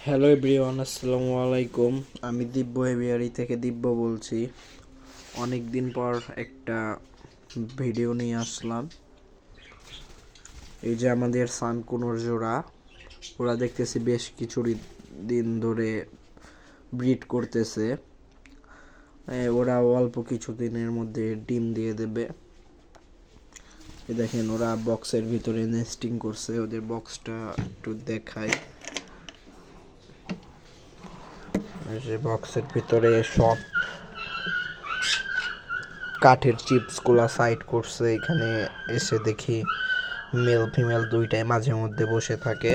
Hello everyone, আসসালামু আলাইকুম। আমি দিব্য হেভিয়ারি থেকে দিব্য বলছি। অনেক দিন পর একটা ভিডিও নিয়ে আসলাম। এই যে আমাদের সানকুনোর জোড়া, ওরা দেখতেছি বেশ কিছু দিন ধরে ব্রিড করতেছে। ওরা অল্প কিছু দিনের মধ্যে ডিম দিয়ে দেবে। দেখেন ওরা বক্সের ভিতরে নেস্টিং করছে। ওদের বক্সটা একটু দেখাই। যে বক্সের ভিতরে সব কাঠের চিপসগুলো সাইড করছে। এখানে এসে দেখি মেল ফিমেল দুইটাই মাঝে মধ্যে বসে থাকে।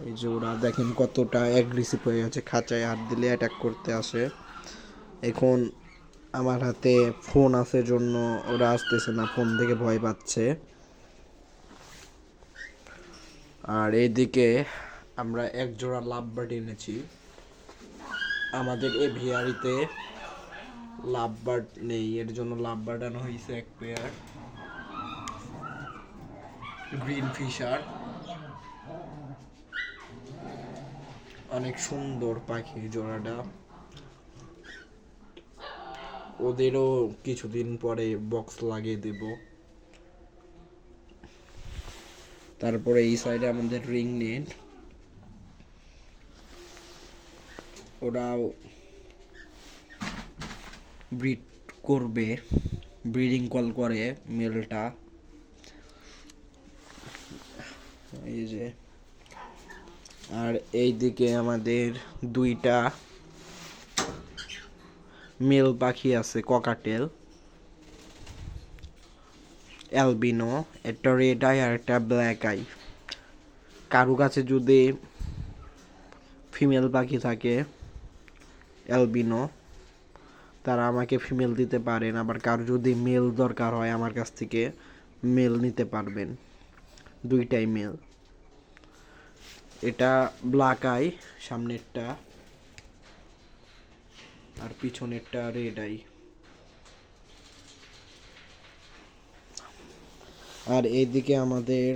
এই যে ওরা দেখেন কতটা অ্যাগ্রেসিভ হয়ে আছে, খাঁচায় হাত দিলে অ্যাটাক করতে আসে। এখন আমার হাতে ফোন আছে জন্য ওরা আসতেছে না, ফোন থেকে ভয় পাচ্ছে। আর এইদিকে আমরা এক জোড়া লাভ বার্ড এনেছি। আমাদের এভিয়ারিতে লাভ বার্ড নেই, এর জন্য লাভ বার্ড আনা হয়েছে এক পেয়ার গ্রিন ফিশার। অনেক সুন্দর পাখি জোড়াটা। ওদেরও কিছুদিন পরে বক্স লাগিয়ে দেব। তারপরে এই সাইডে আমাদের রিং নেট, ওরাও ব্রিড করবে, ব্রিডিং কল করে মেলটা। এই যে আর এই দিকে আমাদের দুইটা মেল পাখি আছে, ককাটেল অ্যালবিনো, একটা রেড আই আর একটা ব্ল্যাক আই। কারো কাছে যদি ফিমেল পাখি থাকে অ্যালবিনো, তারা আমাকে ফিমেল দিতে পারেন। আবার কারো যদি মেল দরকার হয় আমার কাছ থেকে মেল নিতে পারবেন, দুইটাই মেল। এটা ব্ল্যাক আই সামনেরটা, আর পিছনেরটা রেড আই। আর এইদিকে আমাদের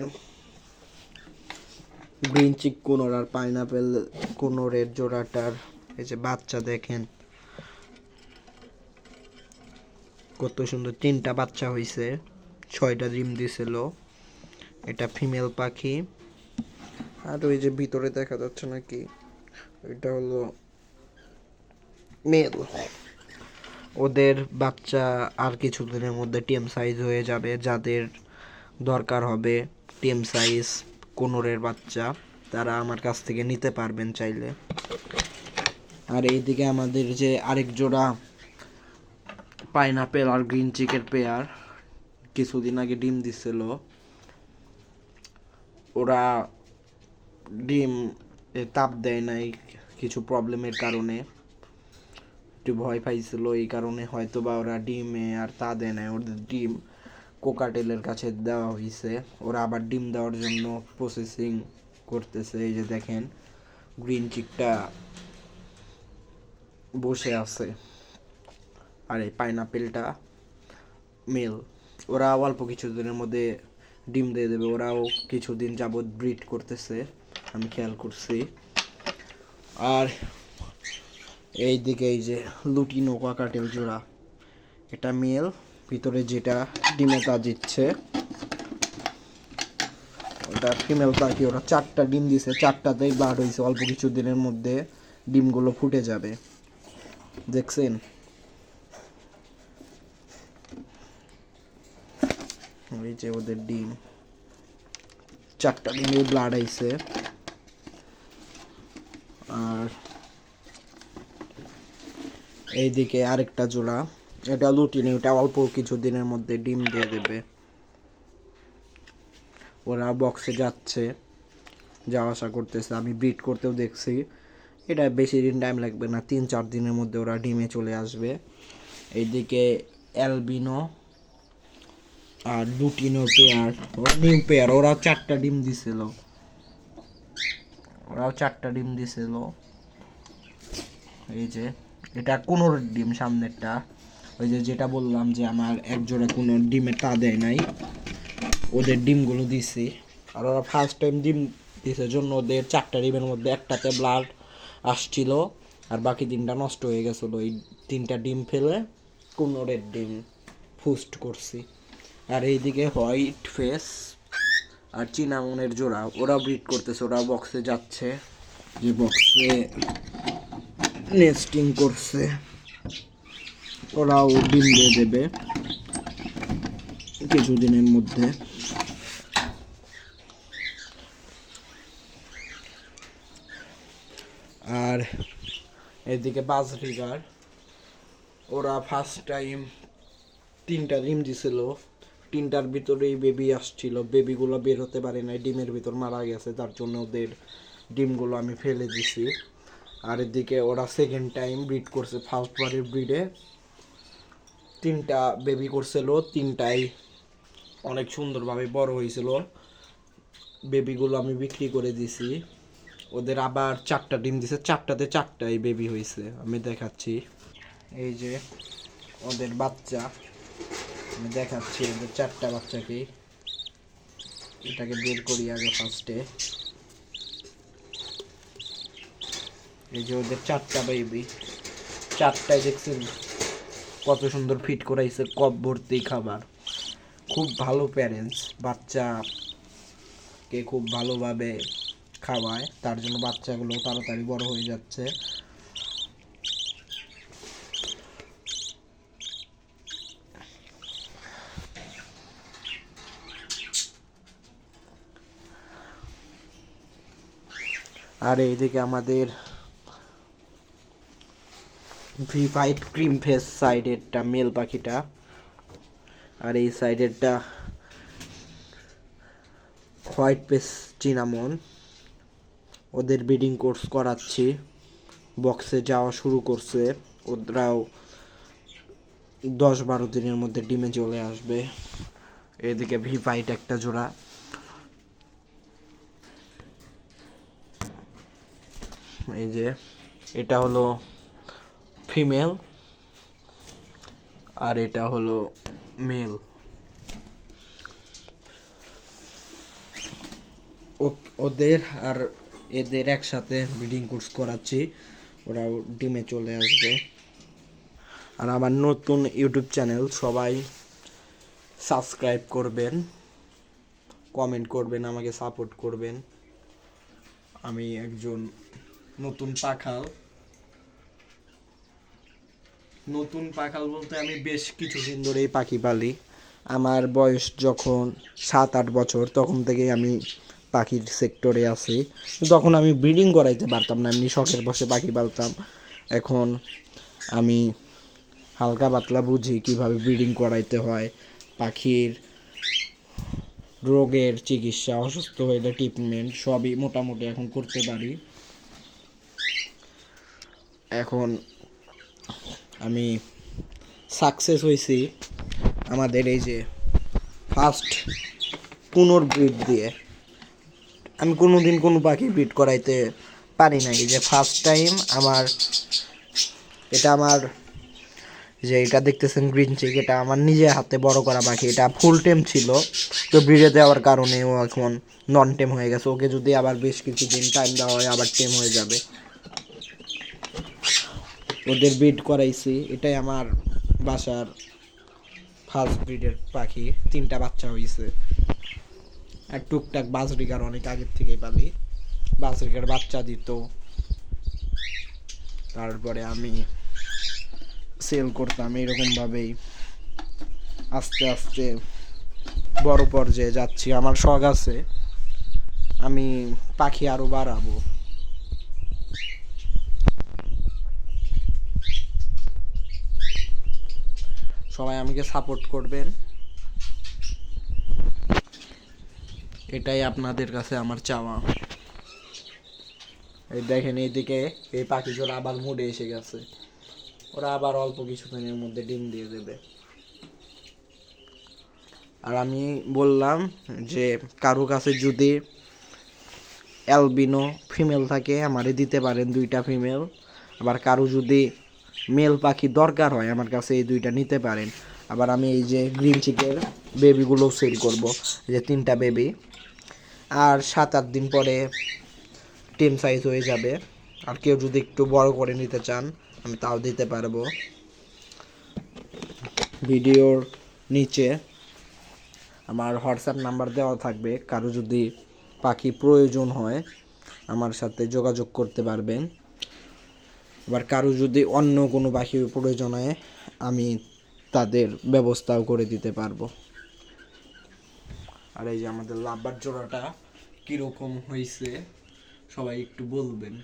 গ্রিন চিক কোনোর আর পাইনাপেল কোনোরের জোড়াটার এই যে বাচ্চা দেখেন কত সুন্দর, তিনটা বাচ্চা হয়েছে, 6টা ডিম দিছিল। এটা ফিমেল পাখি। আর ওই যে ভিতরে দেখা যাচ্ছে নাকি, এটা হলো মেল। ওদের বাচ্চা আর কিছুদিনের মধ্যে টিএম সাইজ হয়ে যাবে। যাদের দরকার হবে টিএম সাইজ কোনোরের বাচ্চা, তারা আমার কাছ থেকে নিতে পারবেন চাইলে। আর এইদিকে আমাদের যে আরেক জোড়া পাইনাপেল আর গ্রিন চিকের পেয়ার কিছুদিন আগে ডিম দিছিল। ওরা ডিম তাপ দেয় নাই কিছু প্রবলেমের কারণে, একটু ভয় পাইছিল। এই কারণে হয়তো বা ওরা ডিমে আর তা দেয় নাই। ওদের ডিম কোকাটেলের কাছে দেওয়া হয়েছে। ওরা আবার ডিম দেওয়ার জন্য প্রসেসিং করতেছে। এই যে দেখেন গ্রিন চিকটা বসে আছে, আর এই পাইনাপেলটা মেল। ওরা অল্প কিছুদিনের মধ্যে ডিম দিয়ে দেবে। ওরাও কিছুদিন যাবৎ ব্রিড করতেছে, আমি খেয়াল করছি। আর এই দিকে এই যে লুটিনো কাকাটেল জোড়া, এটা মেল, ভিতরে যেটা ডিমে তা দিচ্ছে ওটা ফিমেল পাখি। ওরা 4টা ডিম দিছে, 4টাতেই ব্লাড হয়েছে। অল্প কিছু দিনের মধ্যে ডিমগুলো ফুটে যাবে, দেখছেন। এই যে ওদের ডিম, 4টা ডিমে ব্লাড আইছে। আর এইদিকে আরেকটা জোড়া, এটা লুটিনি, ওটা অল্প কিছু দিনের মধ্যে ডিম দিয়ে দেবে। ওরা বক্সে যাচ্ছে, যাওয়া আসা করতেছে, আমি ব্রিড করতেও দেখছি। এটা বেশি দিন টাইম লাগবে না, 3-4 দিনের মধ্যে ওরা ডিমে চলে আসবে। এইদিকে অ্যালবিনো আর লুটিনো পেয়ার, ওরা নিউ পেয়ার, ওরাও 4টা ডিম দিছিল। এই যে এটা কোনোর ডিম সামনেরটা, ওই যে যেটা বললাম যে আমার এক জোড়া কোনো ডিমে তা দেয় নাই, ওদের ডিমগুলো দিছি। আর ওরা ফার্স্ট টাইম ডিম দিছে জন্য ওদের 4টা ডিমের মধ্যে একটাতে ব্লাড আসছিল আর বাকি 3টা নষ্ট হয়ে গেছিলো। এই 3টা ডিম ফেলে 15 ডিম ফুস্ট করছি। আর এইদিকে হোয়াইট ফেস আর চিনামনের জোড়া ওরা ব্রিড করতেছে, ওরা বক্সে যাচ্ছে, যে বক্সে নেস্টিং করছে, ওরাও ডিম দিয়ে দেবে কিছুদিনের মধ্যে। আর এদিকে বাজরিগার ওরা ফার্স্ট টাইম 3টা ডিম দিছিল, 3টার ভিতরেই বেবি আসছিল, বেবিগুলো বের হতে পারে নাই, ডিমের ভিতর মারা গেছে, তার জন্য ওদের ডিমগুলো আমি ফেলে দিছি। আর এদিকে ওরা সেকেন্ড টাইম ব্রিড করছে, ফার্স্ট বারের ব্রিডে 3টা বেবি করছিল, 3টাই অনেক সুন্দরভাবে বড় হয়েছিল, বেবিগুলো আমি বিক্রি করে দিছি। ওদের আবার 4টা ডিম দিছে, 4টাতে 4টাই বেবি হয়েছে, আমি দেখাচ্ছি। এই যে ওদের বাচ্চা আমি দেখাচ্ছি, ওদের 4টা বাচ্চাকে। এটাকে বের করি আগে ফার্স্টে। এই যে ওদের 4টা বেবি, 4টাই দেখছেন কত সুন্দর ফিট করাইছে, কপ ভর্তি খাবার, খুব ভালো প্যারেন্টস, বাচ্চাকে খুব ভালোভাবে খাওয়ায়, তার জন্য বাচ্চাগুলো তাড়াতাড়ি বড় হয়ে যাচ্ছে। আর এইদিকে আমাদের V5 ক্রিম ফেস সাইডেরটা মেল পাখিটা, আর এই সাইডেরটা হোয়াইট ফেস চিনামন। ওদের ব্রিডিং কোর্স করাচ্ছি, বক্সে যাওয়া শুরু করছে, ওরাও 10-12 দিনের মধ্যে ডিমে চলে আসবে। এদিকে V5 একটা জোড়া, এই যে এটা হলো ফিমেল আর এটা হলো মেল। ওদের আর এদের একসাথে ব্রিডিং কোর্স করাচ্ছি, ওরাও ডিমে চলে আসবে। আর আমার নতুন ইউটিউব চ্যানেল, সবাই সাবস্ক্রাইব করবেন, কমেন্ট করবেন, আমাকে সাপোর্ট করবেন। আমি একজন নতুন পাখাল বলতে আমি বেশ কিছুদিন ধরেই পাখি পালি। আমার বয়স যখন 7-8 বছর, তখন থেকেই আমি পাখির সেক্টরে আছি। তখন আমি ব্রিডিং করাইতে পারতাম না, এমনি শখের বসে পাখি পালতাম। এখন আমি হালকা পাতলা বুঝি কিভাবে ব্রিডিং করাইতে হয়, পাখির রোগের চিকিৎসা, অসুস্থ হইলে ট্রিটমেন্ট, সবই মোটামুটি এখন করতে পারি। এখন আমি সাকসেস হয়েছি আমাদের এই যে ফার্স্ট পুনর্ব্রিড দিয়ে। আমি কোনোদিন কোনো পাখি ব্রিড করাইতে পারি নাই, যে ফার্স্ট টাইম এটা আমার যে এটা দেখতেছেন গ্রিন চিক, এটা আমার নিজের হাতে বড় করা পাখি। এটা ফুল টেম ছিল, তো ব্রিডে দেওয়ার কারণে ও এখন নন টেম হয়ে গেছে। ওকে যদি আবার বেশ কিছুদিন টাইম দেওয়া হয় আবার টেম হয়ে যাবে। ওদের ব্রিড করাইছি, এটাই আমার বাসার ফার্স্ট ব্রিডের পাখি। 3টা বাচ্চা হয়েছে। আর টুকটাক বাজরিকার অনেক আগের থেকেই পালি, বাজরিকার বাচ্চা দিত, তারপরে আমি সেল করতাম। এরকমভাবেই আস্তে আস্তে বড় পর্যায়ে যাচ্ছি। আমার শখ আছে আমি পাখি আরও বাড়াবো। সবাই আমাকে সাপোর্ট করবেন, এটাই আপনাদের কাছে আমার চাওয়া। এই দেখেন এইদিকে এই পাখি জোড়া আবার মুডে এসে গেছে, ওরা আবার অল্প কিছুদিনের মধ্যে ডিম দিয়ে দেবে। আর আমি বললাম যে কারো কাছে যদি অ্যালবিনো ফিমেল থাকে আমারে দিতে পারেন, 2টা ফিমেল। আবার কারো যদি মেল পাখি দরকার হয় আমার কাছে এই 2টা নিতে পারেন। আবার আমি এই যে গ্রিন চিকের বেবিগুলোও সেল করব, যে 3টা বেবি আর 7-8 দিন পরে টিম সাইজ হয়ে যাবে। আর কেউ যদি একটু বড় করে নিতে চান আমি তাও দিতে পারবো। ভিডিওর নিচে আমার হোয়াটসঅ্যাপ নাম্বার দেওয়া থাকবে, কারো যদি পাখি প্রয়োজন হয় আমার সাথে যোগাযোগ করতে পারবেন। এবার কারো যদি অন্য কোনো পাখির প্রয়োজন হয় আমি তাদের ব্যবস্থাও করে দিতে পারবো। আর এই যে আমাদের লাভবার জোড়াটা কীরকম হয়েছে সবাই একটু বলবেন।